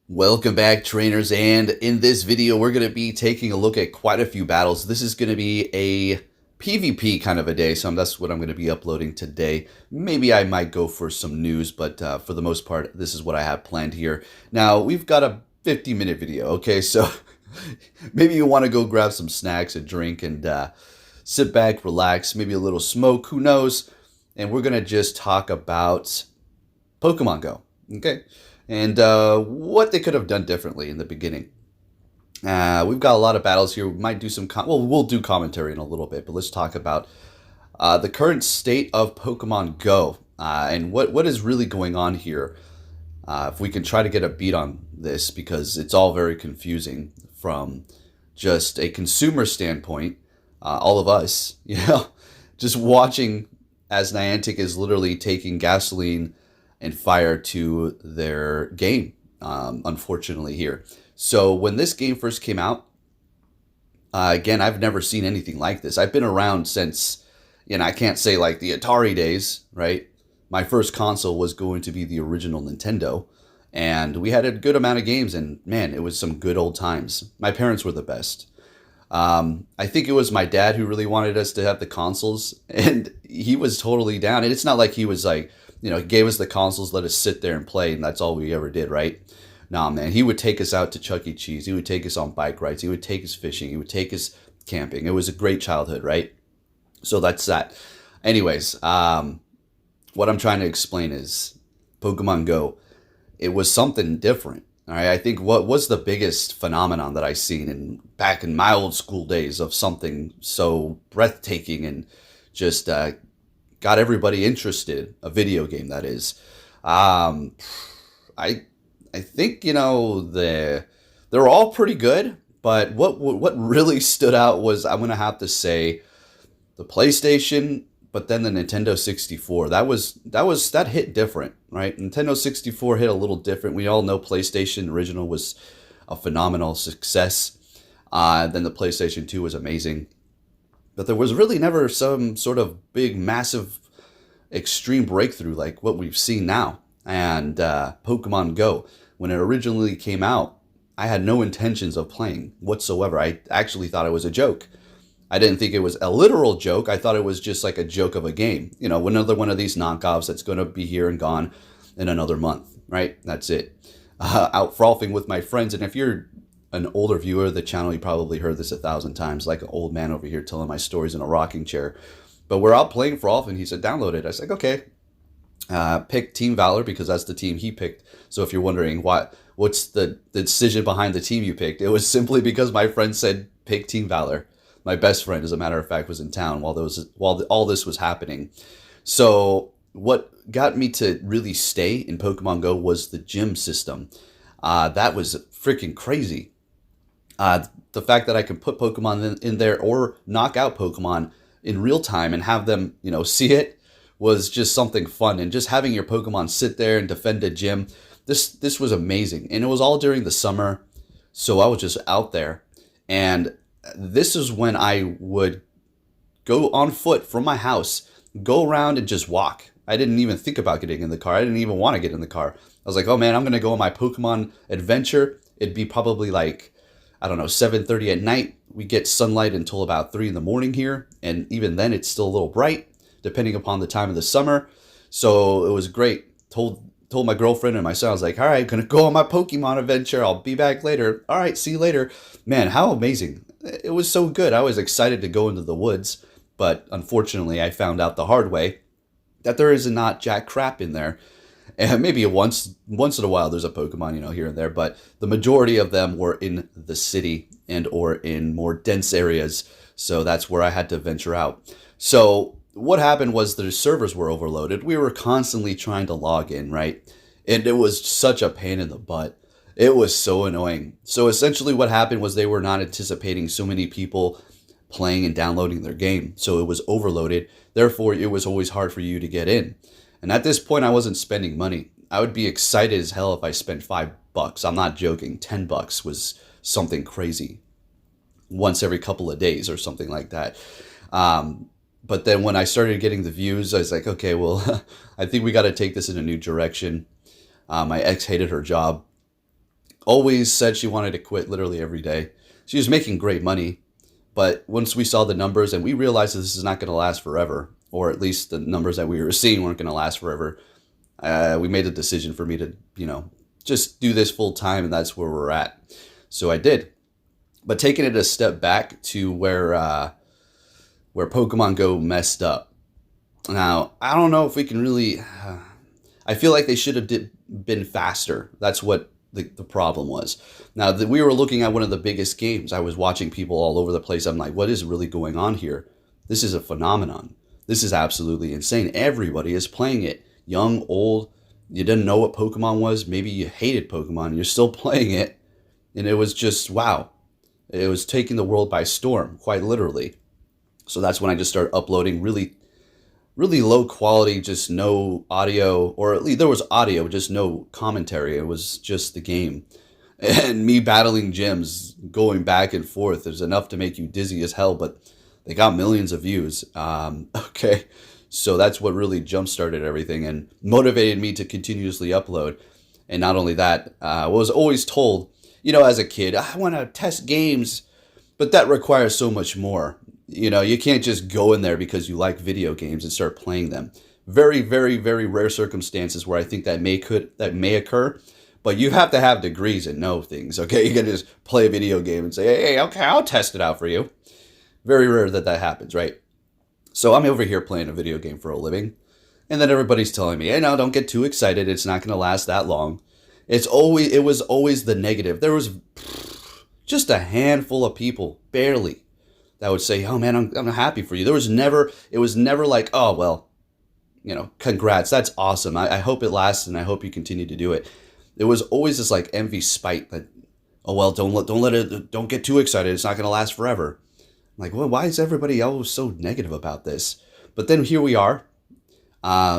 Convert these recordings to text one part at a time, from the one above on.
Welcome back, trainers, and in this video we're going to be taking a look at quite a few battles. This is going to be a PvP kind of a day, so that's what I'm going to be uploading today. Maybe I might go for some news, but for the most part, this is what I have planned here. Now, we've got a 50-minute video, okay? So maybe you want to go grab some snacks, a drink, and sit back, relax, maybe a little smoke, who knows? And we're going to just talk about Pokemon Go, okay? And what they could have done differently in the beginning. We've got a lot of battles here. We might do some, we'll do commentary in a little bit, but let's talk about the current state of Pokemon Go and what is really going on here. If we can try to get a beat on this, because it's all very confusing from just a consumer standpoint. All of us, just watching as Niantic is literally taking gasoline and fire to their game, unfortunately here. So when this game first came out, again, I've never seen anything like this. I've been around since, I can't say like the Atari days, right? My first console was going to be the original Nintendo, and we had a good amount of games, and man, it was some good old times. My parents were the best. I think it was my dad who really wanted us to have the consoles, and he was totally down. And it's not like he was like, he gave us the consoles, let us sit there and play, and that's all we ever did, right? Nah, man, he would take us out to Chuck E. Cheese. He would take us on bike rides. He would take us fishing. He would take us camping. It was a great childhood, right? So that's that. Anyways, what I'm trying to explain is Pokemon Go. It was something different. All right, I think what was the biggest phenomenon that I seen back in my old school days of something so breathtaking and just got everybody interested, a video game that is. I think they're all pretty good, but what really stood out was, I'm gonna have to say, the PlayStation, but then the Nintendo 64. That hit different, right? Nintendo 64 hit a little different. We all know PlayStation original was a phenomenal success. Then the PlayStation 2 was amazing. But there was really never some sort of big, massive, extreme breakthrough like what we've seen now. And Pokemon Go, when it originally came out, I had no intentions of playing whatsoever. I actually thought it was a joke. I didn't think it was a literal joke. I thought it was just like a joke of a game. Another one of these knockoffs that's going to be here and gone in another month, right? That's it. Out frolfing with my friends. And if you're an older viewer of the channel, you probably heard this 1,000 times, like an old man over here telling my stories in a rocking chair. But we're out playing Frolf, and he said, download it. I was like, okay. Pick Team Valor, because that's the team he picked. So if you're wondering what's the decision behind the team you picked, it was simply because my friend said, pick Team Valor. My best friend, as a matter of fact, was in town while all this was happening. So what got me to really stay in Pokemon Go was the gym system. That was freaking crazy. The fact that I can put Pokemon in there or knock out Pokemon in real time and have them, see it, was just something fun. And just having your Pokemon sit there and defend a gym, this was amazing. And it was all during the summer, so I was just out there. And this is when I would go on foot from my house, go around and just walk. I didn't even think about getting in the car. I didn't even want to get in the car. I was like, oh man, I'm going to go on my Pokemon adventure. It'd be probably like, I don't know, 7:30 at night. We get sunlight until about 3 in the morning here. And even then it's still a little bright, depending upon the time of the summer. So it was great. Told my girlfriend and my son, I was like, all right, going to go on my Pokemon adventure. I'll be back later. All right, see you later. Man, how amazing. It was so good. I was excited to go into the woods, but unfortunately I found out the hard way that there is not jack crap in there. And maybe once in a while there's a Pokemon, here and there, but the majority of them were in the city and or in more dense areas. So that's where I had to venture out. So what happened was the servers were overloaded. We were constantly trying to log in, right? And it was such a pain in the butt. It was so annoying. So essentially what happened was they were not anticipating so many people playing and downloading their game. So it was overloaded. Therefore, it was always hard for you to get in. And at this point, I wasn't spending money. I would be excited as hell if I spent $5. I'm not joking. $10 was something crazy. Once every couple of days or something like that. But then when I started getting the views, I was like, okay, well, I think we got to take this in a new direction. My ex hated her job. always said she wanted to quit literally every day. She was making great money, but once we saw the numbers and we realized that this is not going to last forever, or at least the numbers that we were seeing weren't going to last forever, we made a decision for me to, just do this full time, and that's where we're at. So I did. But taking it a step back to where Pokemon Go messed up. Now, I don't know if we can really... I feel like they should have been faster. That's what the problem was. Now, we were looking at one of the biggest games. I was watching people all over the place. I'm like, what is really going on here? This is a phenomenon. This is absolutely insane. Everybody is playing it. Young, old. You didn't know what Pokemon was. Maybe you hated Pokemon. You're still playing it. And it was just, wow. It was taking the world by storm, quite literally. So that's when I just started uploading really low quality, just no audio, or at least there was audio, just no commentary. It was just the game. And me battling gyms, going back and forth. There's enough to make you dizzy as hell, but they got millions of views. Okay. So that's what really jump-started everything and motivated me to continuously upload. And not only that, I was always told, as a kid, I want to test games, but that requires so much more. You can't just go in there because you like video games and start playing them. Very, very, very rare circumstances where I think that may occur, but you have to have degrees and know things. Okay, you can just play a video game and say, hey, okay, I'll test it out for you. Very rare that happens, right? So I'm over here playing a video game for a living, and then everybody's telling me, hey, no, don't get too excited. It's not going to last that long. It was always the negative. There was just a handful of people, barely, that would say, oh man, I'm happy for you. It was never like, oh, well, congrats. That's awesome. I hope it lasts and I hope you continue to do it. It was always this like envy, spite that, oh, well, don't get too excited. It's not going to last forever. I'm like, well, why is everybody else so negative about this? But then here we are,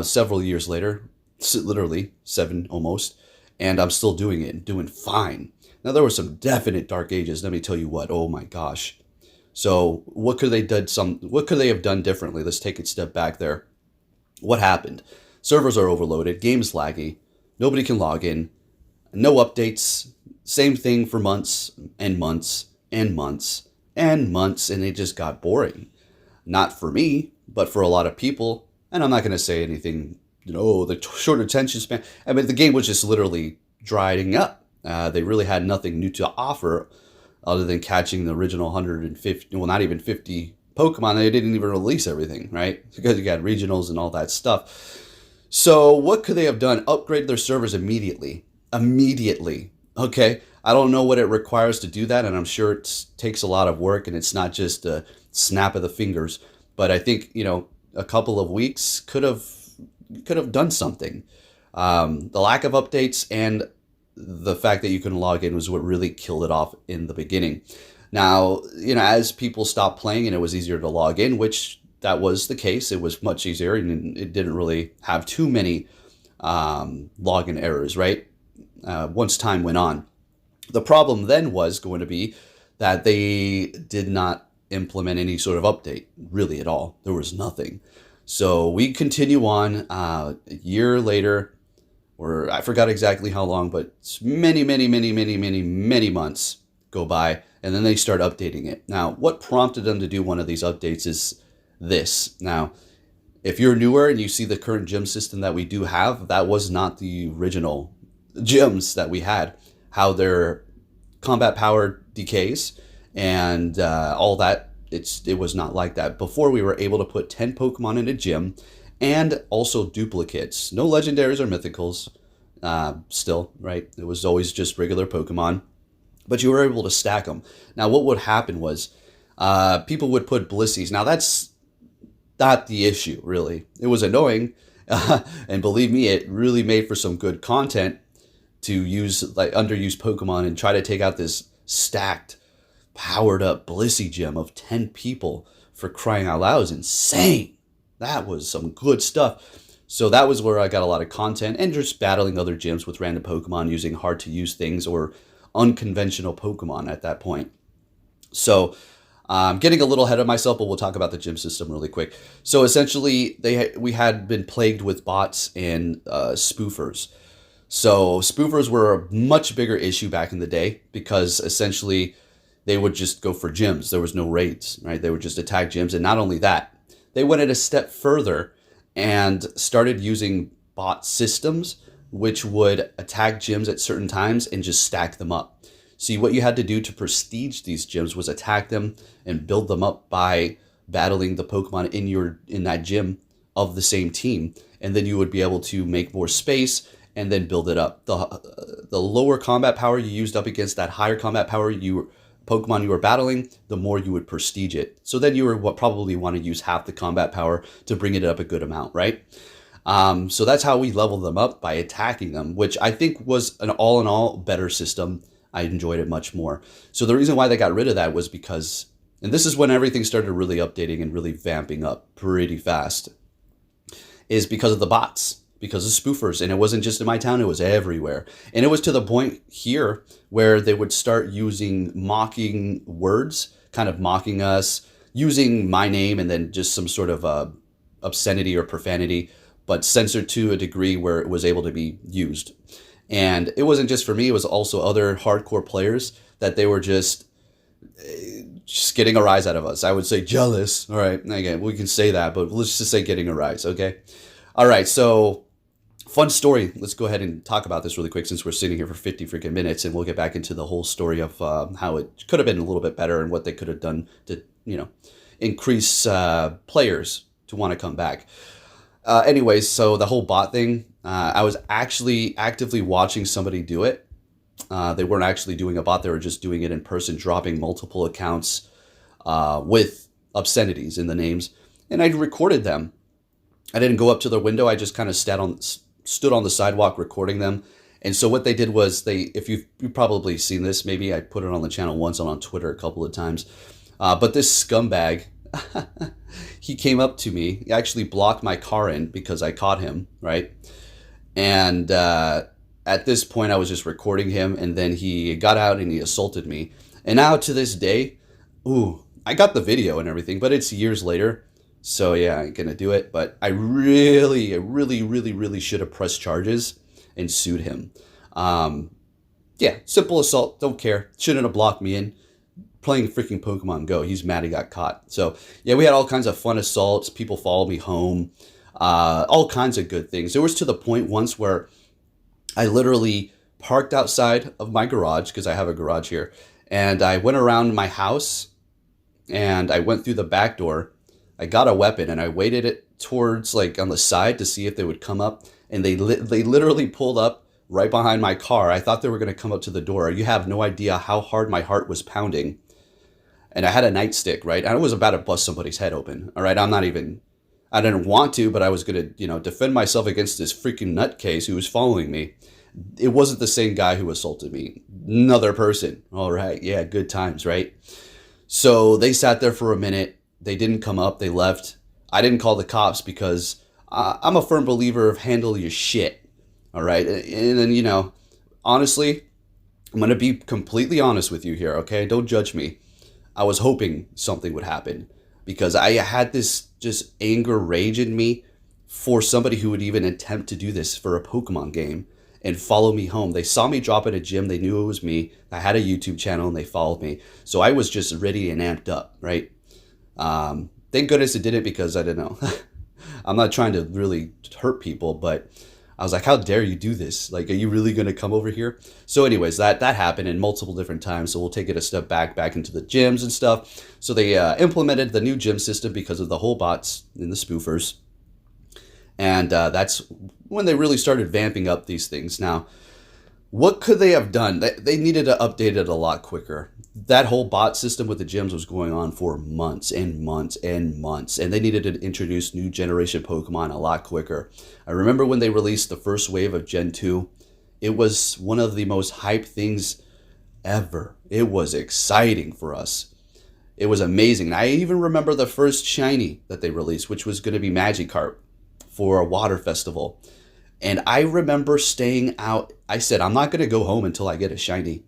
several years later, literally 7 almost, and I'm still doing it and doing fine. Now, there were some definite dark ages. Let me tell you what. Oh my gosh. So what could they have done differently? Let's take a step back there. What happened? Servers are overloaded. Game's laggy. Nobody can log in. No updates. Same thing for months and months and months and months, and it just got boring. Not for me, but for a lot of people. And I'm not going to say anything, the short attention span. I mean, the game was just literally drying up. They really had nothing new to offer other than catching the original 150, well, not even 50 Pokemon. They didn't even release everything, right? Because you got regionals and all that stuff. So what could they have done? Upgrade their servers immediately. Okay? I don't know what it requires to do that, and I'm sure it takes a lot of work, and it's not just a snap of the fingers. But I think, a couple of weeks could have done something. The lack of updates and the fact that you couldn't log in was what really killed it off in the beginning. Now, as people stopped playing and it was easier to log in, which that was the case, it was much easier and it didn't really have too many login errors, right? Once time went on. The problem then was going to be that they did not implement any sort of update, really at all. There was nothing. So we continue on a year later, or I forgot exactly how long, but many months go by, and then they start updating it. Now, what prompted them to do one of these updates is this. Now, if you're newer and you see the current gym system that we do have, that was not the original gyms that we had. How their combat power decays and all that, it was not like that. Before, we were able to put 10 Pokemon in a gym, and also duplicates. No legendaries or mythicals still, right? It was always just regular Pokemon, but you were able to stack them. Now, what would happen was people would put Blissies. Now, that's not the issue, really. It was annoying, and believe me, it really made for some good content to use like underused Pokemon and try to take out this stacked, powered up Blissey gym of 10 people. For crying out loud, is insane. That was some good stuff. So that was where I got a lot of content and just battling other gyms with random Pokemon using hard to use things or unconventional Pokemon at that point. So I'm getting a little ahead of myself, but we'll talk about the gym system really quick. So essentially, we had been plagued with bots and spoofers. So spoofers were a much bigger issue back in the day because essentially they would just go for gyms. There was no raids, right? They would just attack gyms. And not only that, they went it a step further and started using bot systems, which would attack gyms at certain times and just stack them up. See, what you had to do to prestige these gyms was attack them and build them up by battling the Pokemon in that gym of the same team, and then you would be able to make more space and then build it up. The lower combat power you used up against that higher combat power Pokemon you were battling, the more you would prestige it. So then you would probably want to use half the combat power to bring it up a good amount, right? So that's how we leveled them up, by attacking them, which I think was an all in all better system. I enjoyed it much more. So the reason why they got rid of that was because, and this is when everything started really updating and really vamping up pretty fast, is because of the bots, because of spoofers. And it wasn't just in my town, it was everywhere. And it was to the point here where they would start using mocking words, kind of mocking us, using my name and then just some sort of obscenity or profanity, but censored to a degree where it was able to be used. And it wasn't just for me, it was also other hardcore players that they were just getting a rise out of us. I would say jealous. All right, again, we can say that, but let's just say getting a rise, okay? All right, so fun story. Let's go ahead and talk about this really quick since we're sitting here for 50 freaking minutes, and we'll get back into the whole story of how it could have been a little bit better and what they could have done to, increase players to want to come back. Anyways, so the whole bot thing, I was actually actively watching somebody do it. They weren't actually doing a bot. They were just doing it in person, dropping multiple accounts with obscenities in the names. And I recorded them. I didn't go up to their window. I just kind of stood on the sidewalk recording them. And so what they did was if you've probably seen this, maybe I put it on the channel once and on Twitter a couple of times. But this scumbag, he came up to me. He actually blocked my car in because I caught him, right? And at this point, I was just recording him, and then he got out and he assaulted me. And now to this day, I got the video and everything, but it's years later. So yeah, I ain't gonna do it. But I really should have pressed charges and sued him. Yeah, simple assault, don't care. Shouldn't have blocked me in. Playing freaking Pokemon Go. He's mad he got caught. So yeah, we had all kinds of fun assaults. People followed me home. All kinds of good things. It was to the point once where I literally parked outside of my garage, because I have a garage here, and I went around my house and I went through the back door. I got a weapon and I waited it towards on the side to see if they would come up, and they literally pulled up right behind my car. I thought they were going to come up to the door. You have no idea how hard my heart was pounding. And I had a nightstick, right? I was about to bust somebody's head open. All right, I didn't want to, but I was going to, defend myself against this freaking nutcase who was following me. It wasn't the same guy who assaulted me. Another person. All right, yeah, good times, right? So they sat there for a minute. They didn't come up. They left. I didn't call the cops because I'm a firm believer of handle your shit. All right, and then, honestly, I'm going to be completely honest with you here, okay? Don't judge me. I was hoping something would happen because I had this just anger, rage in me for somebody who would even attempt to do this for a Pokemon game and follow me home. They saw me drop at a gym. They knew it was me. I had a YouTube channel and they followed me. So I was just ready and amped up, right? Thank goodness it didn't, because I didn't know. I'm not trying to really hurt people, but I was like, how dare you do this? Are you really going to come over here? So anyways, that happened in multiple different times. So we'll take it a step back into the gyms and stuff. So they implemented the new gym system because of the whole bots and the spoofers. And that's when they really started vamping up these things. Now, what could they have done? They needed to update it a lot quicker. That whole bot system with the gyms was going on for months and months and months, and they needed to introduce new generation Pokemon a lot quicker. I remember when they released the first wave of Gen 2, it was one of the most hyped things ever. It was exciting for us. It was amazing. I even remember the first shiny that they released, which was going to be Magikarp for a water festival. And I remember staying out. I said, I'm not going to go home until I get a shiny.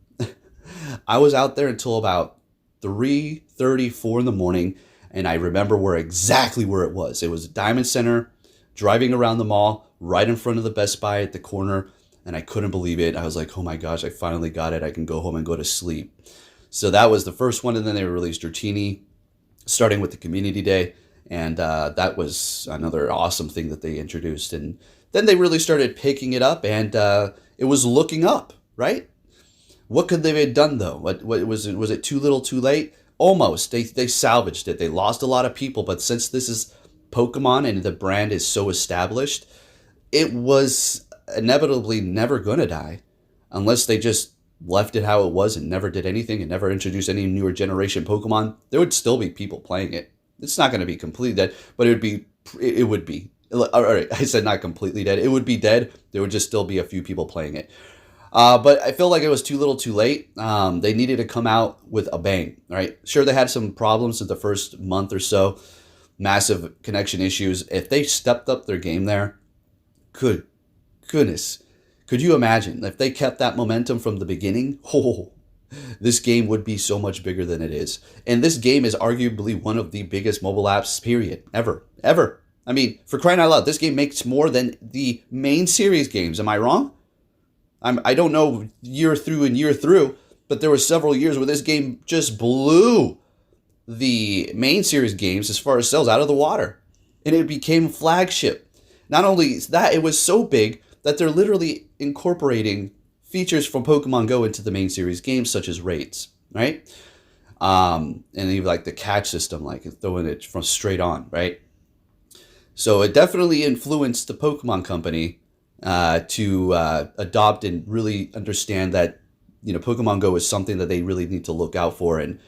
I was out there until about 3:30, 4 in the morning, and I remember exactly where it was. It was Diamond Center, driving around the mall, right in front of the Best Buy at the corner. and I couldn't believe it. I was like, oh my gosh, I finally got it. I can go home and go to sleep. So that was the first one, and then they released Dratini, starting with the Community Day, and that was another awesome thing that they introduced. And then they really started picking it up, and it was looking up, right? What could they have done though? What was it? Was it too little, too late? Almost. They salvaged it. They lost a lot of people, but since this is Pokemon and the brand is so established, it was inevitably never gonna die, unless they just left it how it was and never did anything and never introduced any newer generation Pokemon. There would still be people playing it. It's not going to be completely dead, but it would be. It would be. All right, I said not completely dead. It would be dead. There would just still be a few people playing it. But I feel like it was too little, too late. They needed to come out with a bang, right? Sure, they had some problems in the first month or so, massive connection issues. If they stepped up their game there, good goodness, could you imagine if they kept that momentum from the beginning? Oh, this game would be so much bigger than it is. And this game is arguably one of the biggest mobile apps, period, ever. I mean, for crying out loud, this game makes more than the main series games. Am I wrong? I don't know year through and year through, but there were several years where this game just blew the main series games as far as sales out of the water. And it became flagship. Not only that, it was so big that they're literally incorporating features from Pokemon Go into the main series games, such as raids, right? And even like the catch system, like throwing it from straight on, right? So it definitely influenced the Pokemon Company to adopt and really understand that, you know, Pokemon Go is something that they really need to look out for and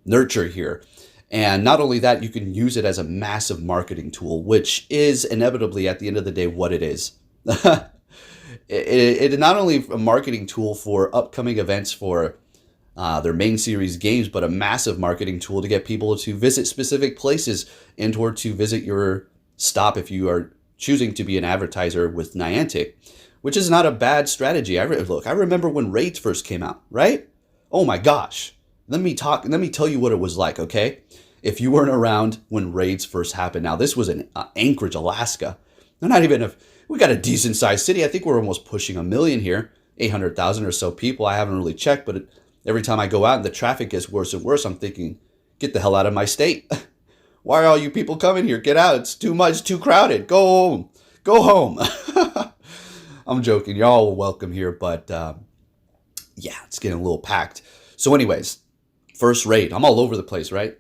nurture here. And not only that, you can use it as a massive marketing tool, which is inevitably at the end of the day what it is. It is not only a marketing tool for upcoming events for their main series games, but a massive marketing tool to get people to visit specific places and or to visit your stop if you are choosing to be an advertiser with Niantic, which is not a bad strategy. Look, I remember when raids first came out, right? Oh my gosh. Let me tell you what it was like, okay? If you weren't around when raids first happened. Now, this was in Anchorage, Alaska. They're not even we got a decent sized city. I think we're almost pushing 1 million here, 800,000 or so people. I haven't really checked, but every time I go out and the traffic gets worse and worse, I'm thinking, get the hell out of my state. Why are all you people coming here? Get out. It's too much, too crowded. Go home. Go home. I'm joking. Y'all are welcome here, but yeah, it's getting a little packed. So anyways, first raid. I'm all over the place, right?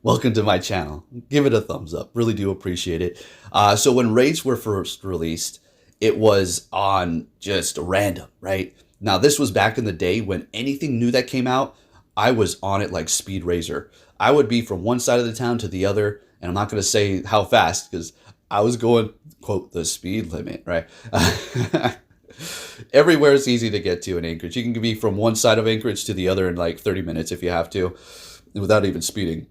Welcome to my channel. Give it a thumbs up. Really do appreciate it. So when raids were first released, it was on just random, right? Now, this was back in the day when anything new that came out, I was on it like Speed Razor. I would be from one side of the town to the other, and I'm not going to say how fast because I was going, quote, the speed limit, right? Everywhere is easy to get to in Anchorage. You can be from one side of Anchorage to the other in like 30 minutes if you have to, without even speeding.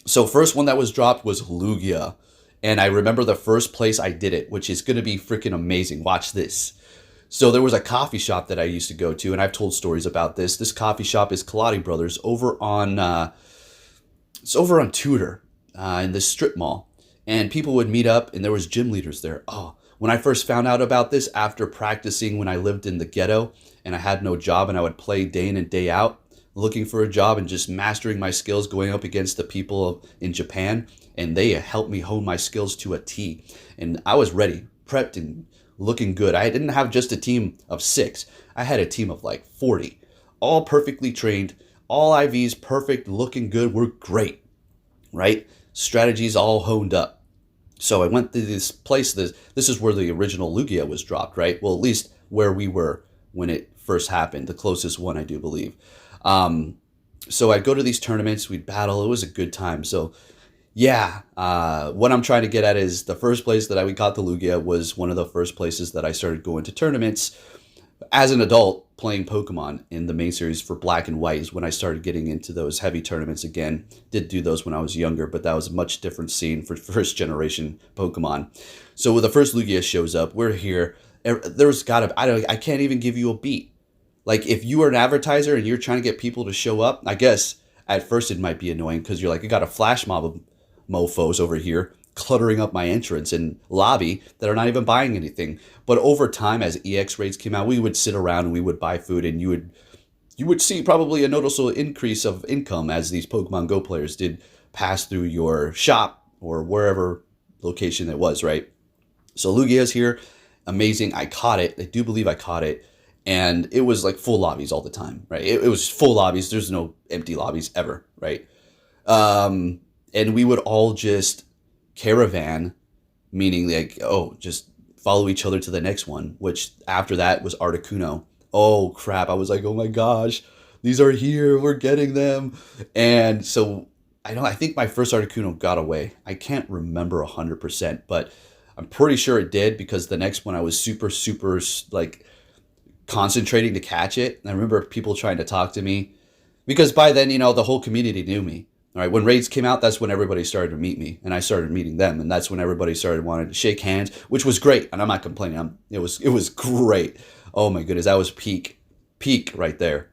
So first one that was dropped was Lugia. And I remember the first place I did it, which is going to be freaking amazing. Watch this. So there was a coffee shop that I used to go to, and I've told stories about this. This coffee shop is Kaladi Brothers over on it's over on Tudor in this strip mall. And people would meet up, and there was gym leaders there. Oh, when I first found out about this after practicing when I lived in the ghetto and I had no job and I would play day in and day out looking for a job and just mastering my skills going up against the people in Japan, and they helped me hone my skills to a T. And I was ready, prepped, and looking good. I didn't have just a team of 6. I had a team of like 40, all perfectly trained, all IVs perfect, looking good. We're great, right? Strategies all honed up. So I went to this place. This is where the original Lugia was dropped, right? Well, at least where we were when it first happened, the closest one, I do believe. So I'd go to these tournaments, we'd battle. It was a good time. So yeah, what I'm trying to get at is the first place that I got the Lugia was one of the first places that I started going to tournaments as an adult playing Pokemon in the main series for Black and White is when I started getting into those heavy tournaments again. Did do those when I was younger, but that was a much different scene for first generation Pokemon. So when the first Lugia shows up, we're here. There's gotta, I can't even give you a beat. Like if you are an advertiser and you're trying to get people to show up, I guess at first it might be annoying because you're like, you got a flash mob of mofos over here cluttering up my entrance and lobby that are not even buying anything. But over time, as EX raids came out, we would sit around and we would buy food, and you would see probably a noticeable increase of income as these Pokemon Go players did pass through your shop or wherever location it was, right? So Lugia's here, amazing. I caught it. I do believe I caught it. And it was like full lobbies all the time, right? It was full lobbies. There's no empty lobbies ever, right? And we would all just caravan, meaning like, oh, just follow each other to the next one, which after that was Articuno. Oh crap. I was like, oh my gosh, these are here. We're getting them. And so I think my first Articuno got away. I can't remember 100%, but I'm pretty sure it did, because the next one I was super, super like concentrating to catch it. And I remember people trying to talk to me, because by then, the whole community knew me. All right, when raids came out, that's when everybody started to meet me, and I started meeting them, and that's when everybody started wanting to shake hands, which was great, and I'm not complaining. It was great. Oh my goodness, that was peak right there.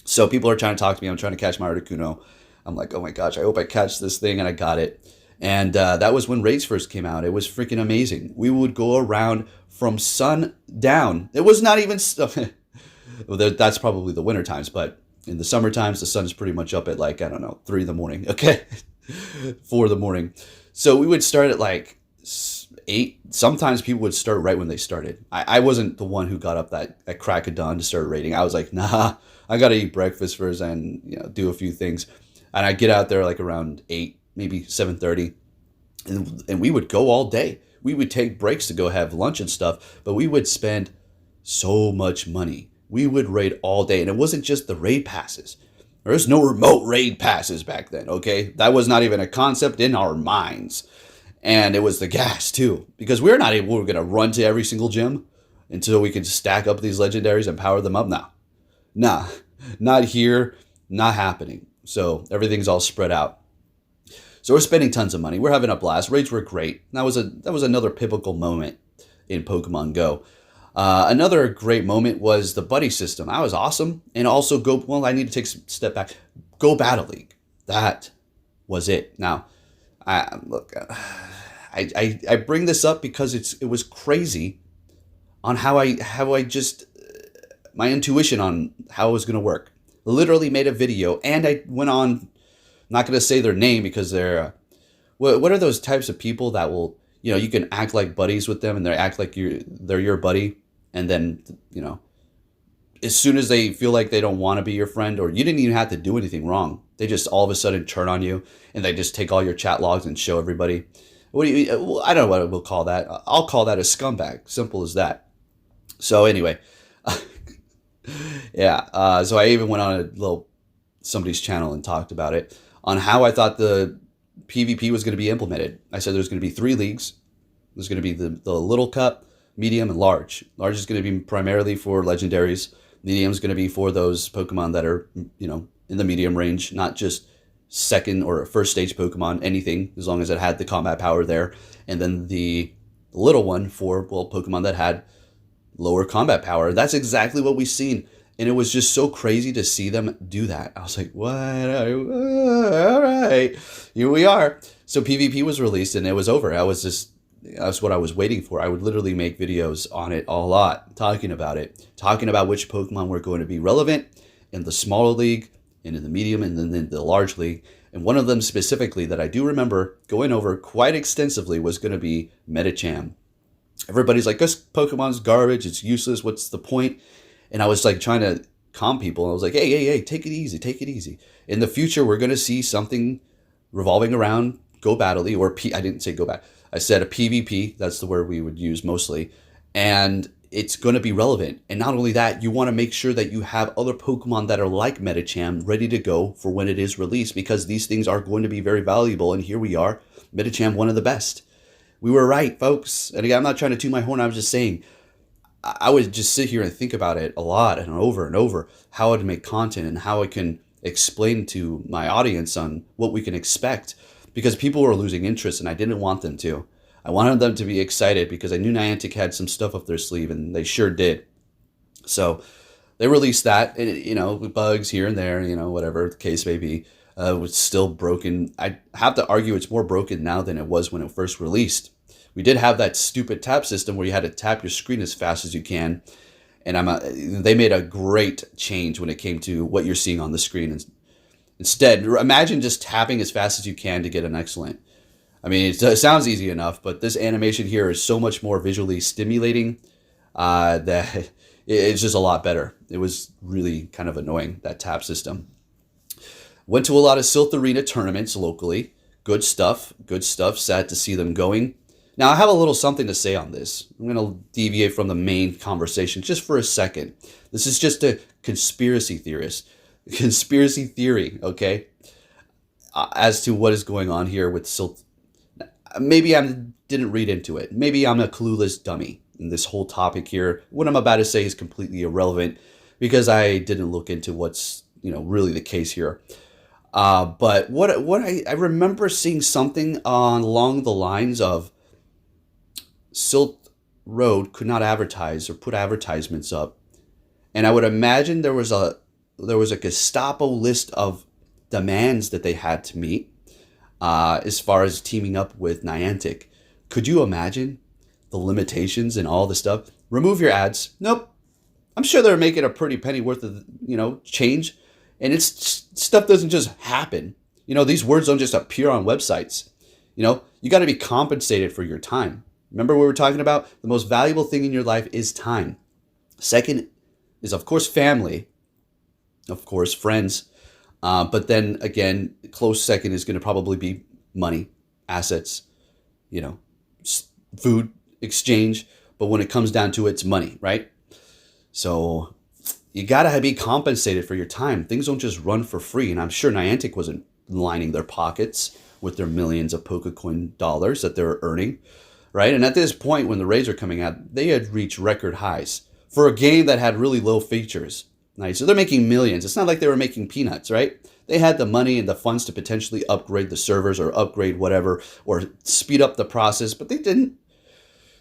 So people are trying to talk to me. I'm trying to catch my Articuno. I'm like, oh my gosh, I hope I catch this thing, and I got it. And that was when raids first came out. It was freaking amazing. We would go around from sun down. It was not even well, that's probably the winter times, but in the summer times, the sun is pretty much up at like, I don't know, 3 in the morning. Okay. 4 in the morning. So we would start at like 8. Sometimes people would start right when they started. I wasn't the one who got up at crack of dawn to start raiding. I was like, nah, I got to eat breakfast first and do a few things. And I get out there like around 8, maybe 7:30. And we would go all day. We would take breaks to go have lunch and stuff, but we would spend so much money. We would raid all day. And it wasn't just the raid passes. There was no remote raid passes back then, okay? That was not even a concept in our minds. And it was the gas, too. Because we were going to run to every single gym until we could stack up these legendaries and power them up. Nah, not here, not happening. So everything's all spread out. So we're spending tons of money. We're having a blast. Raids were great. That was another pivotal moment in Pokemon Go. Another great moment was the buddy system. That was awesome. And also I need to take a step back. Go Battle League. That was it. Now, I bring this up because it was crazy on how I just my intuition on how it was going to work. Literally made a video, and I went on. I'm not going to say their name because they're what are those types of people that will you can act like buddies with them and they act like they're your buddy, and then as soon as they feel like they don't want to be your friend, or you didn't even have to do anything wrong, they just all of a sudden turn on you and they just take all your chat logs and show everybody. What do you? Well, I don't know what we'll call that. I'll call that a scumbag. Simple as that. So anyway, yeah. So I even went on a little somebody's channel and talked about it on how I thought the PvP was going to be implemented. I said there's going to be 3 leagues. There's going to be the little cup, medium, and large. Large is going to be primarily for legendaries. Medium is going to be for those Pokemon that are, in the medium range, not just second or first stage Pokemon, anything, as long as it had the combat power there. And then the little one for, Pokemon that had lower combat power. That's exactly what we've seen. And it was just so crazy to see them do that. I was like, what? All right, here we are. So PvP was released and it was over. That's what I was waiting for. I would literally make videos on it a lot, talking about it, talking about which Pokemon were going to be relevant in the smaller league and in the medium and then in the large league. And one of them specifically that I do remember going over quite extensively was going to be Medicham. Everybody's like, this Pokemon's garbage. It's useless. What's the point? And I was like trying to calm people. I was like, hey, take it easy. Take it easy. In the future, we're going to see something revolving around Go Battle League, I didn't say Go Battle. I said a PvP. That's the word we would use mostly. And it's going to be relevant. And not only that, you want to make sure that you have other Pokemon that are like Medicham ready to go for when it is released, because these things are going to be very valuable. And here we are, Medicham, one of the best. We were right, folks. And again, I'm not trying to toot my horn. I was just saying, I would just sit here and think about it a lot and over how I'd make content and how I can explain to my audience on what we can expect, because people were losing interest and I didn't want them to. I wanted them to be excited because I knew Niantic had some stuff up their sleeve, and they sure did. So they released that, with bugs here and there, whatever the case may be. was still broken. I have to argue it's more broken now than it was when it first released. We did have that stupid tap system where you had to tap your screen as fast as you can, and they made a great change when it came to what you're seeing on the screen. Instead, imagine just tapping as fast as you can to get an excellent. I mean, it sounds easy enough, but this animation here is so much more visually stimulating that it's just a lot better. It was really kind of annoying, that tap system. Went to a lot of Silph Arena tournaments locally. Good stuff. Good stuff. Sad to see them going. Now, I have a little something to say on this. I'm going to deviate from the main conversation just for a second. This is just a conspiracy theory, okay? As to what is going on here with Silph. Maybe I didn't read into it. Maybe I'm a clueless dummy in this whole topic here. What I'm about to say is completely irrelevant because I didn't look into what's really the case here. But what I remember seeing something along the lines of Silph Road could not advertise or put advertisements up, and I would imagine there was a Gestapo list of demands that they had to meet as far as teaming up with Niantic. Could you imagine the limitations and all the stuff? Remove your ads. Nope. I'm sure they're making a pretty penny worth of change. And stuff doesn't just happen. These words don't just appear on websites. You got to be compensated for your time. Remember what we were talking about? The most valuable thing in your life is time. Second is, of course, family. Of course, friends. But then again, close second is going to probably be money, assets, food exchange. But when it comes down to it, it's money, right? So you got to be compensated for your time. Things don't just run for free. And I'm sure Niantic wasn't lining their pockets with their millions of Pokecoin dollars that they're earning, right? And at this point, when the raids are coming out, they had reached record highs for a game that had really low features. Right? So they're making millions. It's not like they were making peanuts, right? They had the money and the funds to potentially upgrade the servers or upgrade whatever or speed up the process, but they didn't.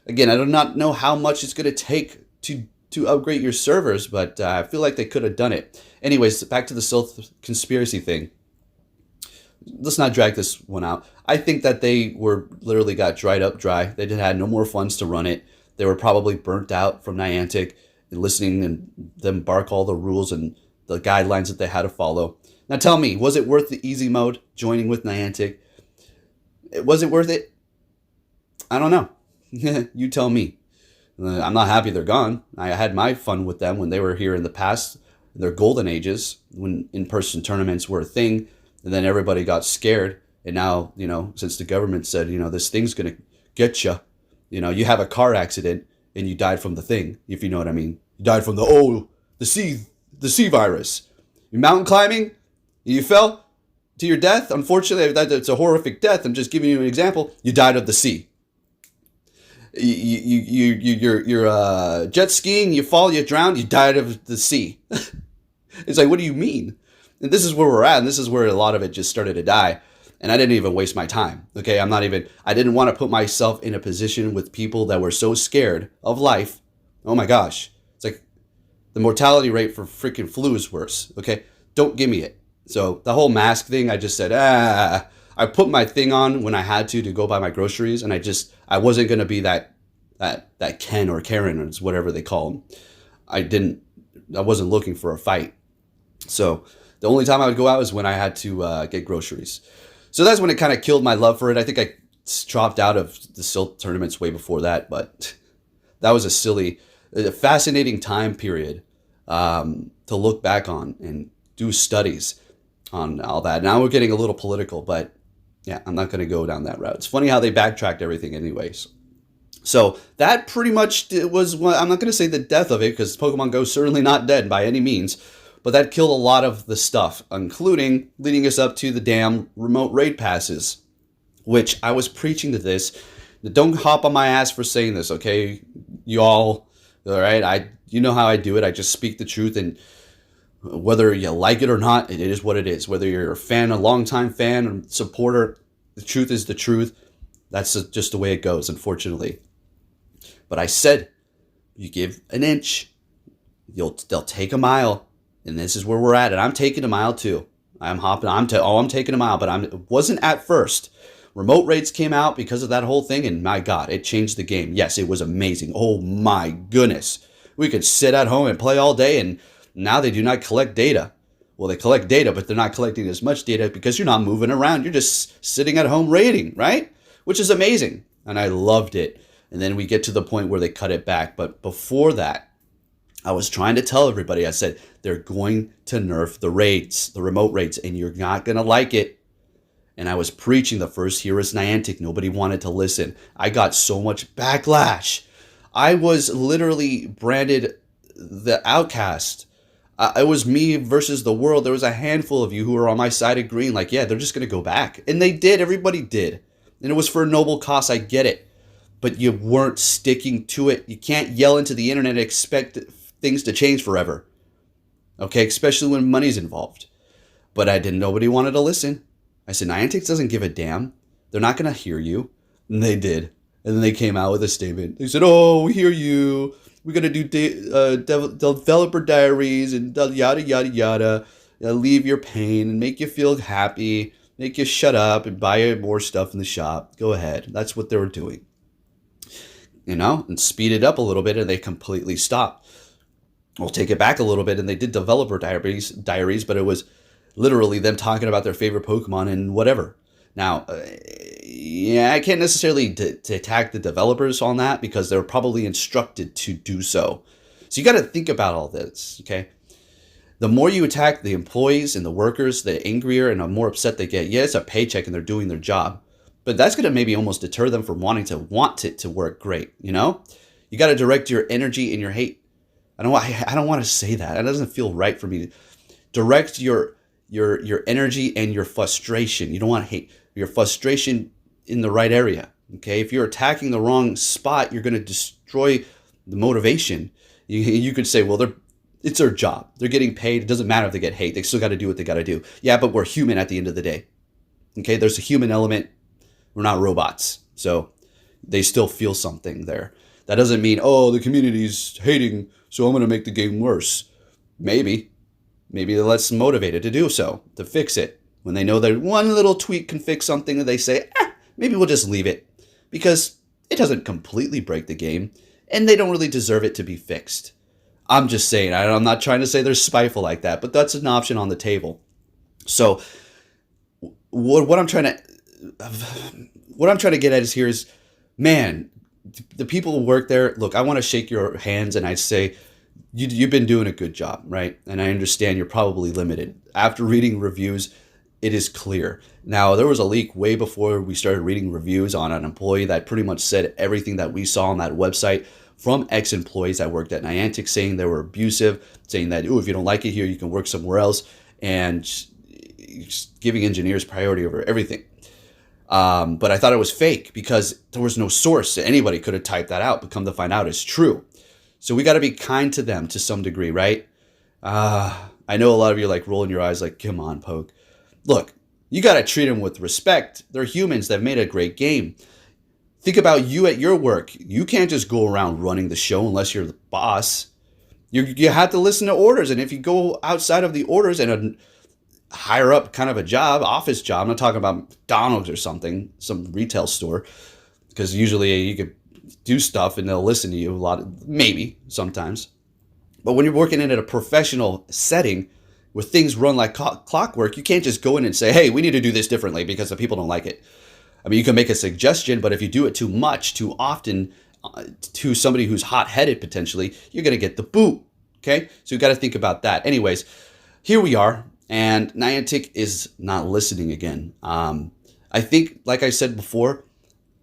Again, I do not know how much it's going to take to upgrade your servers, but I feel like they could have done it. Anyways, back to the Silph conspiracy thing. Let's not drag this one out. I think that they were literally got dried up dry. They had no more funds to run it. They were probably burnt out from Niantic and listening and them bark all the rules and the guidelines that they had to follow. Now tell me, was it worth the easy mode, joining with Niantic? Was it worth it? I don't know. You tell me. I'm not happy they're gone. I had my fun with them when they were here in the past, their golden ages, when in-person tournaments were a thing, and then everybody got scared. And now, since the government said, this thing's going to get you, you have a car accident and you died from the thing, if you know what I mean. You died from the C virus. You're mountain climbing, you fell to your death. Unfortunately, that's a horrific death. I'm just giving you an example. You died of the sea. You're jet skiing, you fall, you drown, you died of the sea. It's like, what do you mean? And this is where we're at, and this is where a lot of it just started to die. And I didn't even waste my time. Okay, I didn't want to put myself in a position with people that were so scared of life. Oh my gosh. It's like the mortality rate for freaking flu is worse. Okay, don't give me it. So the whole mask thing, I just said, I put my thing on when I had to go buy my groceries, and I wasn't going to be that Ken or Karen or whatever they call them. I wasn't looking for a fight. So the only time I would go out is when I had to get groceries. So that's when it kind of killed my love for it. I think I dropped out of the Silph tournaments way before that, but that was a fascinating time period to look back on and do studies on all that. Now we're getting a little political, but yeah, I'm not going to go down that route. It's funny how they backtracked everything anyways. So that pretty much was, I'm not going to say the death of it, because Pokemon Go is certainly not dead by any means, but that killed a lot of the stuff, including leading us up to the damn remote raid passes, which I was preaching to this. Don't hop on my ass for saying this, okay? You all right? You know how I do it. I just speak the truth, and whether you like it or not, it is what it is. Whether you're a fan, a longtime fan, or supporter, the truth is the truth. That's just the way it goes, unfortunately. But I said, you give an inch, they'll take a mile. And this is where we're at. And I'm taking a mile too. I'm hopping. I'm taking them out, but it wasn't at first. Remote rates came out because of that whole thing, and my God, it changed the game. Yes, it was amazing. Oh my goodness. We could sit at home and play all day, and now they do not collect data. Well, they collect data, but they're not collecting as much data because you're not moving around. You're just sitting at home raiding, right? Which is amazing. And I loved it. And then we get to the point where they cut it back. But before that, I was trying to tell everybody, I said, they're going to nerf the rates, the remote rates, and you're not going to like it. And I was preaching the first here is Niantic. Nobody wanted to listen. I got so much backlash. I was literally branded the outcast. It was me versus the world. There was a handful of you who were on my side agreeing, like, yeah, they're just going to go back. And they did. Everybody did. And it was for a noble cause. I get it. But you weren't sticking to it. You can't yell into the internet and expect things to change forever. Okay, especially when money's involved. But I didn't. Nobody wanted to listen. I said, Niantic doesn't give a damn. They're not going to hear you. And they did. And then they came out with a statement. They said, oh, we hear you. We're going to do developer diaries and yada, yada, yada. Leave your pain and make you feel happy. Make you shut up and buy more stuff in the shop. Go ahead. That's what they were doing. And speed it up a little bit, and they completely stopped. We'll take it back a little bit, and they did developer diaries, but it was literally them talking about their favorite Pokemon and whatever. Now, I can't necessarily to attack the developers on that because they're probably instructed to do so. So you got to think about all this, okay? The more you attack the employees and the workers, the angrier and the more upset they get. Yeah, it's a paycheck and they're doing their job. But that's going to maybe almost deter them from want it to work great, You got to direct your energy and your hate. I don't want to say that. It doesn't feel right for me to direct your energy and your frustration. You don't want to hate your frustration in the right area. Okay, if you're attacking the wrong spot, you're going to destroy the motivation. You could say, well, it's their job. They're getting paid. It doesn't matter if they get hate. They still got to do what they got to do. Yeah, but we're human at the end of the day. Okay, there's a human element. We're not robots, so they still feel something there. That doesn't mean, oh, the community's hating, so I'm going to make the game worse. Maybe they're less motivated to do so, to fix it. When they know that one little tweak can fix something, and they say, maybe we'll just leave it. Because it doesn't completely break the game, and they don't really deserve it to be fixed. I'm just saying, I'm not trying to say they're spiteful like that, but that's an option on the table. So what I'm trying to get at is, man, the people who work there, look, I want to shake your hands and I'd say, you've been doing a good job, right? And I understand you're probably limited. After reading reviews, it is clear. Now, there was a leak way before we started reading reviews on an employee that pretty much said everything that we saw on that website from ex-employees that worked at Niantic, saying they were abusive, saying that, if you don't like it here, you can work somewhere else, and giving engineers priority over everything. But I thought it was fake because there was no source. Anybody could have typed that out, but come to find out it's true. So we got to be kind to them to some degree, right? I know a lot of you are like rolling your eyes like, come on, Poke. Look, you got to treat them with respect. They're humans that made a great game. Think about you at your work. You can't just go around running the show unless you're the boss. You have to listen to orders. And if you go outside of the orders and a higher up kind of a job, office job, I'm not talking about McDonald's or something, some retail store, because usually you could do stuff and they'll listen to you a lot, maybe sometimes. But when you're working in a professional setting where things run like clockwork, you can't just go in and say, hey, we need to do this differently because the people don't like it. I mean, you can make a suggestion, but if you do it too much, too often, to somebody who's hot-headed potentially, you're going to get the boot. Okay? So you got to think about that. Anyways, here we are, and Niantic is not listening again. I think, like I said before,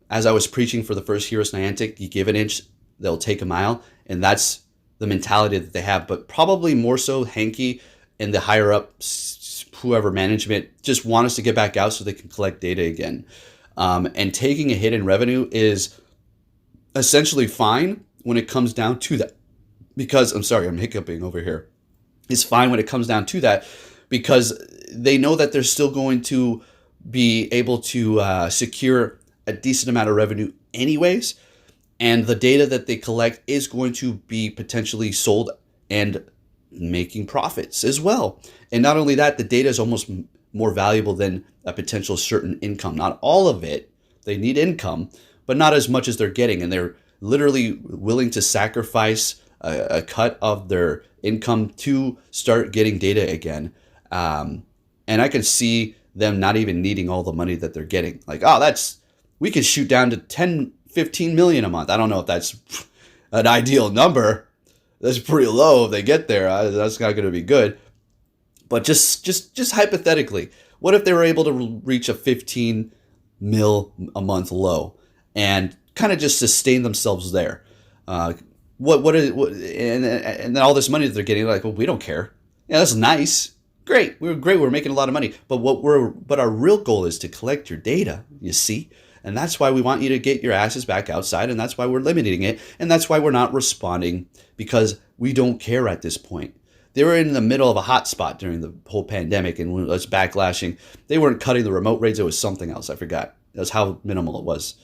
as I was preaching for the first Heroes Niantic, you give an inch, they'll take a mile, and that's the mentality that they have. But probably more so, Hanky and the higher up, whoever management, just want us to get back out so they can collect data again. And taking a hit in revenue is essentially fine when it comes down to that. Because, I'm sorry, I'm hiccuping over here. It's fine when it comes down to that because they know that they're still going to be able to secure a decent amount of revenue anyways. And the data that they collect is going to be potentially sold and making profits as well. And not only that, the data is almost more valuable than a potential certain income. Not all of it. They need income, but not as much as they're getting. And they're literally willing to sacrifice a cut of their income to start getting data again. And I can see them not even needing all the money that they're getting. Like, oh, we could shoot down to 10, 15 million a month. I don't know if that's an ideal number. That's pretty low if they get there. That's not going to be good. But just hypothetically, what if they were able to reach a 15 mil a month low and kind of just sustain themselves there? And then all this money that they're getting, like, well, we don't care. Yeah, that's nice. Great. We're making a lot of money. But our real goal is to collect your data, you see? And that's why we want you to get your asses back outside, and that's why we're limiting it, and that's why we're not responding, because we don't care at this point. They were in the middle of a hot spot during the whole pandemic, and when it was backlashing, they weren't cutting the remote raids. It was something else. I forgot. That's how minimal it was.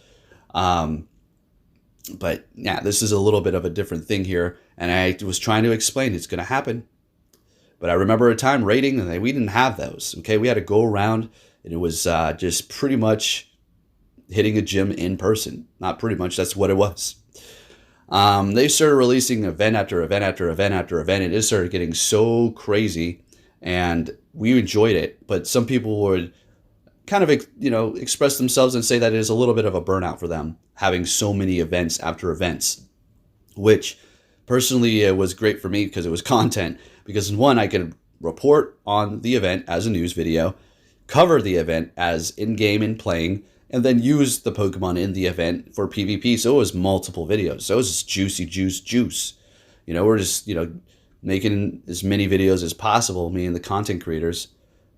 But yeah, this is a little bit of a different thing here, and I was trying to explain it's going to happen. But I remember a time raiding, and we didn't have those. Okay, we had to go around, and it was just pretty much hitting a gym in person. Not pretty much, that's what it was. They started releasing event after event after event after event. It just started getting so crazy, and we enjoyed it. But some people would kind of, express themselves and say that it is a little bit of a burnout for them, having so many events after events, which personally it was great for me because it was content. Because one, I could report on the event as a news video, cover the event as in-game and playing, and then use the Pokemon in the event for PvP. So it was multiple videos. So it was just juicy juice. We're just, making as many videos as possible. Me and the content creators,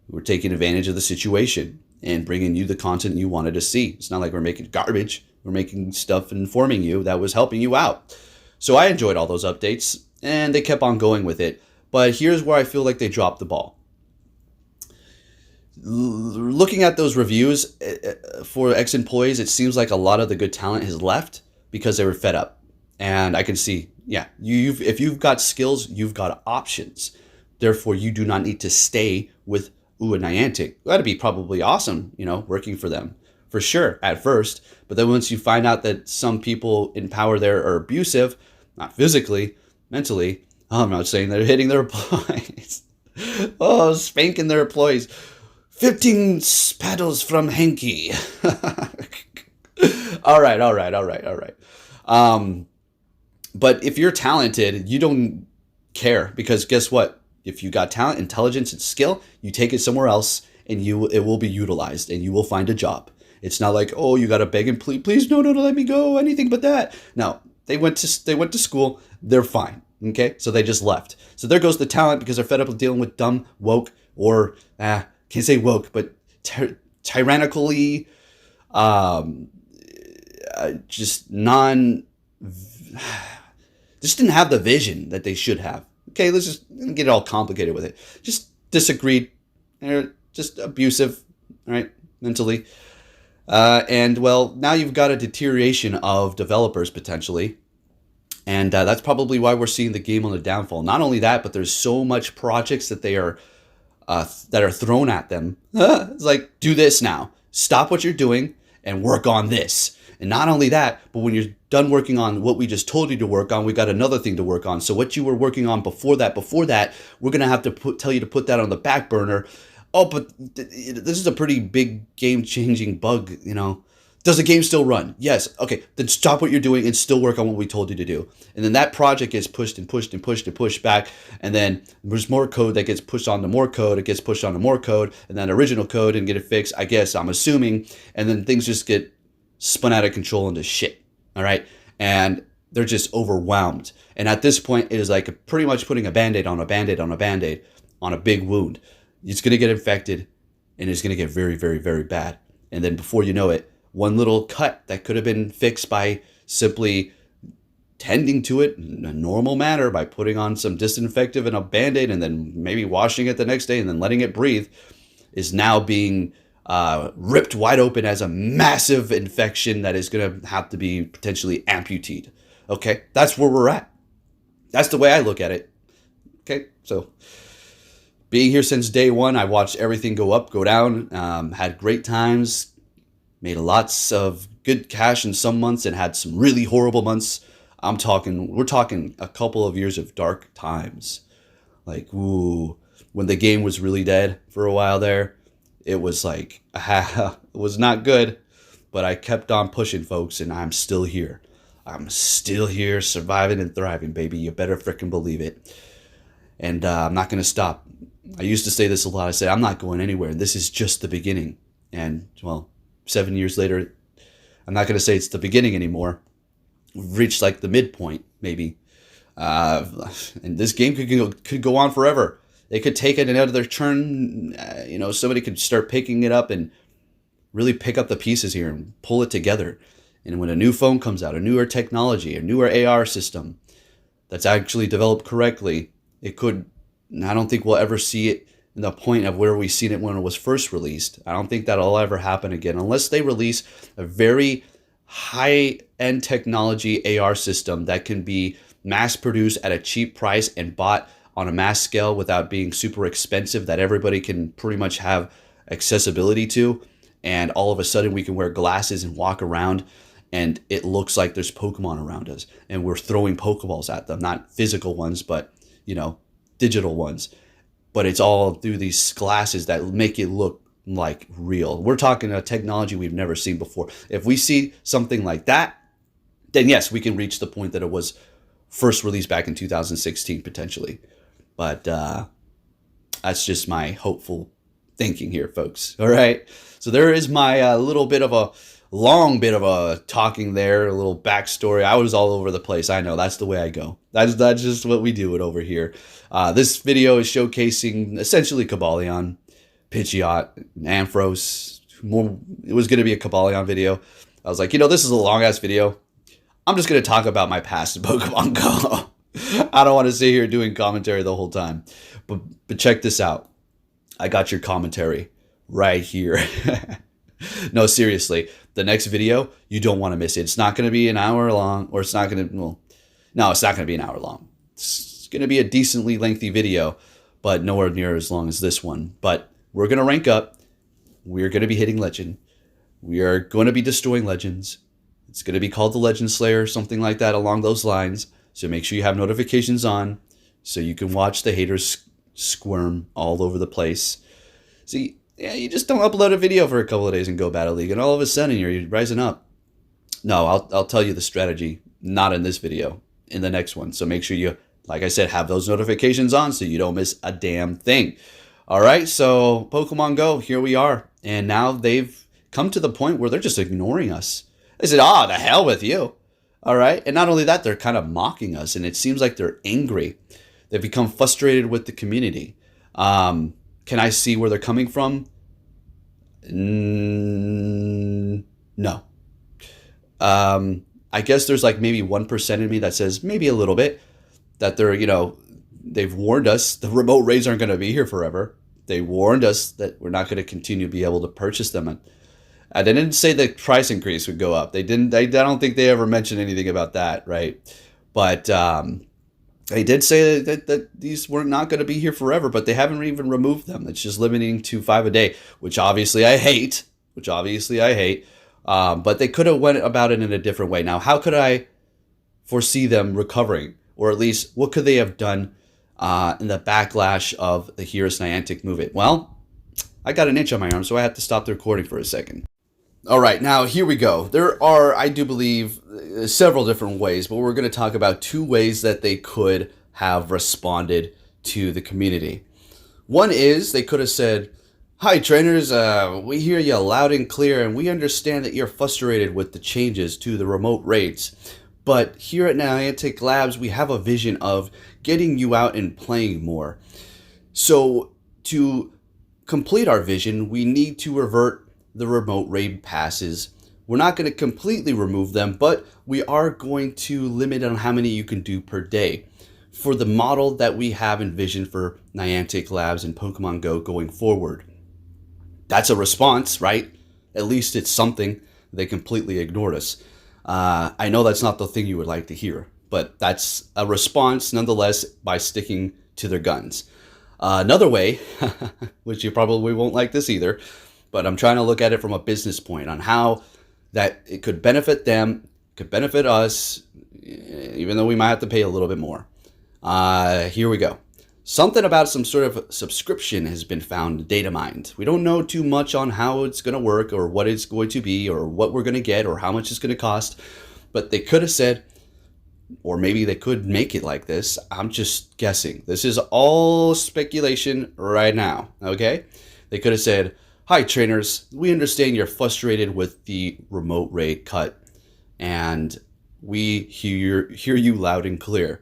we're taking advantage of the situation and bringing you the content you wanted to see. It's not like we're making garbage. We're making stuff and informing you that was helping you out. So I enjoyed all those updates, and they kept on going with it. But here's where I feel like they dropped the ball. Looking at those reviews for ex-employees, it seems like a lot of the good talent has left because they were fed up. And I can see, yeah, if you've got skills, you've got options. Therefore, you do not need to stay with a Niantic. That'd be probably awesome, working for them. For sure, at first. But then once you find out that some people in power there are abusive, not physically, mentally, I'm not saying they're hitting their employees. Spanking their employees. 15 paddles from Henky. All right. But if you're talented, you don't care, because guess what? If you got talent, intelligence, and skill, you take it somewhere else, and it will be utilized, and you will find a job. It's not like, oh, you got to beg and please, no, let me go, anything but that. No, they went to school. They're fine. Okay, so they just left. So there goes the talent, because they're fed up with dealing with dumb, woke, or can't say woke, but tyrannically, just didn't have the vision that they should have. Okay, let's just get it all complicated with it. Just disagreed, just abusive, all right, mentally. And well, now you've got a deterioration of developers potentially. And that's probably why we're seeing the game on the downfall. Not only that, but there's so much projects that they are thrown at them. It's like, do this now. Stop what you're doing and work on this. And not only that, but when you're done working on what we just told you to work on, we got another thing to work on. So what you were working on before that, we're going to have to tell you to put that on the back burner. Oh, but this is a pretty big game-changing bug, Does the game still run? Yes. Okay, then stop what you're doing and still work on what we told you to do. And then that project gets pushed and pushed and pushed and pushed back. And then there's more code that gets pushed onto more code. It gets pushed onto more code. And then original code and get it fixed, I guess, I'm assuming. And then things just get spun out of control into shit. All right? And they're just overwhelmed. And at this point, it is like pretty much putting a Band-Aid on a Band-Aid on a Band-Aid on a big wound. It's going to get infected, and it's going to get very, very, very bad. And then before you know it, one little cut that could have been fixed by simply tending to it in a normal manner by putting on some disinfectant and a Band-Aid and then maybe washing it the next day and then letting it breathe is now being ripped wide open as a massive infection that is going to have to be potentially amputated. Okay, that's where we're at. That's the way I look at it. Okay, so being here since day one, I watched everything go up, go down, had great times, made lots of good cash in some months, and had some really horrible months. We're talking a couple of years of dark times. Like, ooh, when the game was really dead for a while there, it was like, it was not good, but I kept on pushing, folks, and I'm still here. I'm still here, surviving and thriving, baby. You better frickin' believe it. And I'm not going to stop. I used to say this a lot. I said, I'm not going anywhere. This is just the beginning. And, well, 7 years later, I'm not going to say it's the beginning anymore. We've reached like the midpoint, maybe. And this game could go on forever. They could take it another turn. Somebody could start picking it up and really pick up the pieces here and pull it together. And when a new phone comes out, a newer technology, a newer AR system that's actually developed correctly, it could. I don't think we'll ever see it in the point of where we seen it when it was first released. I don't think that'll ever happen again unless they release a very high-end technology AR system that can be mass-produced at a cheap price and bought on a mass scale without being super expensive that everybody can pretty much have accessibility to. And all of a sudden we can wear glasses and walk around and it looks like there's Pokemon around us and we're throwing Pokeballs at them. Not physical ones, but, digital ones. But it's all through these glasses that make it look like real. We're talking a technology we've never seen before. If we see something like that, then yes, we can reach the point that it was first released back in 2016 potentially. But that's just my hopeful thinking here, folks. All right. So there is my long bit of a talking there, a little backstory. I was all over the place. I know that's the way I go. That's just what we do it over here. This video is showcasing essentially Cobalion, Pidgeot, Ampharos. It was going to be a Cobalion video. I was like, this is a long ass video. I'm just going to talk about my past in Pokemon Go. I don't want to sit here doing commentary the whole time. But check this out. I got your commentary right here. No, seriously. The next video, you don't want to miss it. It's not going to be an hour long, or it's not going to, no, it's not going to be an hour long. It's going to be a decently lengthy video, but nowhere near as long as this one. But we're going to rank up. We're going to be hitting Legend. We are going to be destroying Legends. It's going to be called the Legend Slayer, something like that along those lines. So make sure you have notifications on so you can watch the haters squirm all over the place. See, yeah, you just don't upload a video for a couple of days and go Battle League, and all of a sudden you're rising up. No, I'll tell you the strategy, not in this video, in the next one. So make sure you, like I said, have those notifications on so you don't miss a damn thing. All right, so Pokemon Go, here we are. And now they've come to the point where they're just ignoring us. They said, the hell with you. All right, and not only that, they're kind of mocking us, and it seems like they're angry. They've become frustrated with the community. Can I see where they're coming from? No. I guess there's like maybe 1% in me that says maybe a little bit that they're, they've warned us the remote raids aren't going to be here forever. They warned us that we're not going to continue to be able to purchase them. They didn't say the price increase would go up. They didn't. I don't think they ever mentioned anything about that, right? But they did say that these were not going to be here forever, but they haven't even removed them. It's just limiting to 5 a day, which obviously I hate. But they could have went about it in a different way. Now, how could I foresee them recovering? Or at least, what could they have done in the backlash of the Here's Niantic movement? Well, I got an itch on my arm, so I had to stop the recording for a second. All right, now here we go. There are, I do believe, several different ways, but we're going to talk about 2 ways that they could have responded to the community. One is they could have said, "Hi, trainers, we hear you loud and clear, and we understand that you're frustrated with the changes to the remote raids. But here at Niantic Labs, we have a vision of getting you out and playing more. So to complete our vision, we need to revert the remote raid passes. We're not going to completely remove them, but we are going to limit on how many you can do per day for the model that we have envisioned for Niantic Labs and Pokemon Go going forward." That's a response, right? At least it's something. They completely ignored us. I know that's not the thing you would like to hear, but that's a response nonetheless by sticking to their guns. Another way, which you probably won't like this either, but I'm trying to look at it from a business point on how that it could benefit them, could benefit us, even though we might have to pay a little bit more. Here we go. Something about some sort of subscription has been found data mined. We don't know too much on how it's going to work or what it's going to be or what we're going to get or how much it's going to cost. But they could have said, or maybe they could make it like this. I'm just guessing. This is all speculation right now, okay? They could have said, hi, trainers. We understand you're frustrated with the remote rate cut, and we hear you loud and clear.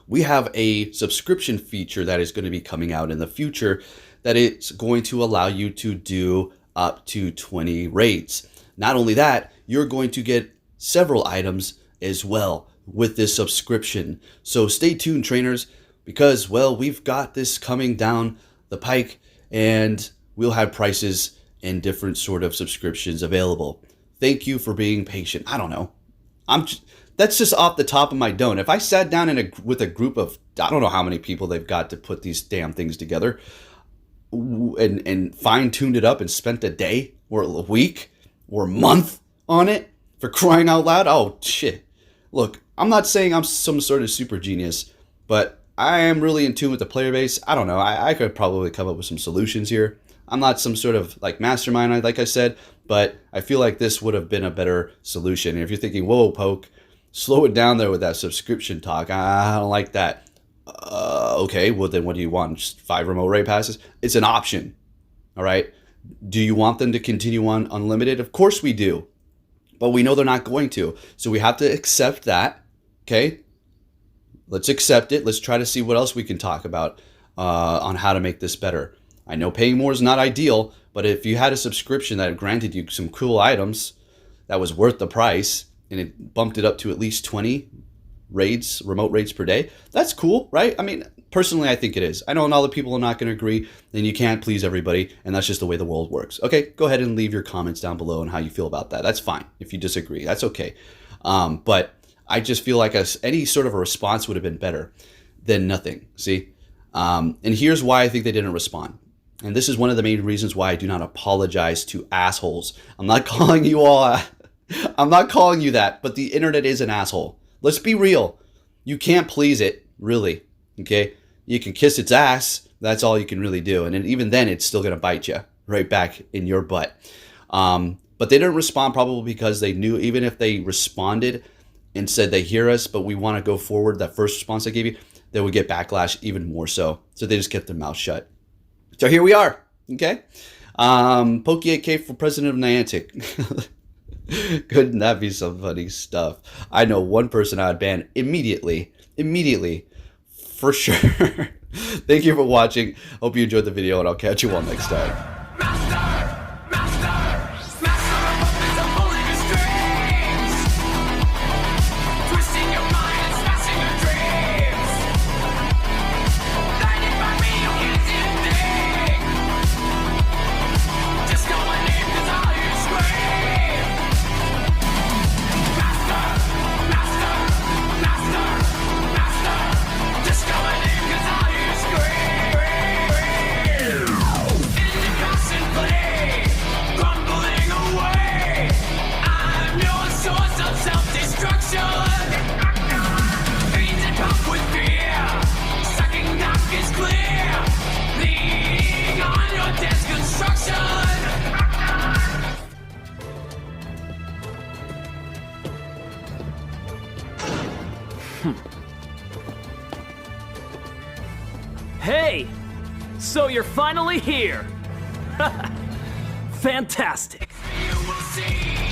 We have a subscription feature that is going to be coming out in the future that it's going to allow you to do up to 20 raids. Not only that, you're going to get several items as well with this subscription. So stay tuned, trainers, because, well, we've got this coming down the pike and we'll have prices and different sort of subscriptions available. Thank you for being patient. I don't know. That's just off the top of my dome. If I sat down with a group of, I don't know how many people they've got to put these damn things together and fine-tuned it up and spent a day or a week or a month on it, for crying out loud, oh, shit. Look, I'm not saying I'm some sort of super genius, but I am really in tune with the player base. I don't know. I could probably come up with some solutions here. I'm not some sort of like mastermind, like I said, but I feel like this would have been a better solution. And if you're thinking, whoa, Poke, slow it down there with that subscription talk. I don't like that. Okay, well then what do you want? Just 5 remote raid passes? It's an option. All right. Do you want them to continue on unlimited? Of course we do. But we know they're not going to. So we have to accept that. Okay. Let's accept it. Let's try to see what else we can talk about on how to make this better. I know paying more is not ideal, but if you had a subscription that granted you some cool items that was worth the price, and it bumped it up to at least 20 raids, remote raids per day, that's cool, right? I mean, personally, I think it is. I know other people are not going to agree, then you can't please everybody, and that's just the way the world works. Okay, go ahead and leave your comments down below on how you feel about that. That's fine. If you disagree, that's okay. But I just feel like any sort of a response would have been better than nothing, see? And here's why I think they didn't respond. And this is one of the main reasons why I do not apologize to assholes. I'm not calling you all... I'm not calling you that, but the internet is an asshole. Let's be real. You can't please it, really, okay? You can kiss its ass. That's all you can really do. And even then, it's still going to bite you right back in your butt. But they didn't respond probably because they knew even if they responded and said they hear us, but we want to go forward, that first response I gave you, they would get backlash even more so. So they just kept their mouth shut. So here we are, okay? Poke8K for president of Niantic. Couldn't that be some funny stuff? I know one person I'd ban immediately, for sure. Thank you for watching. Hope you enjoyed the video, and I'll catch you all next time. Hey! So you're finally here! Fantastic! You will see.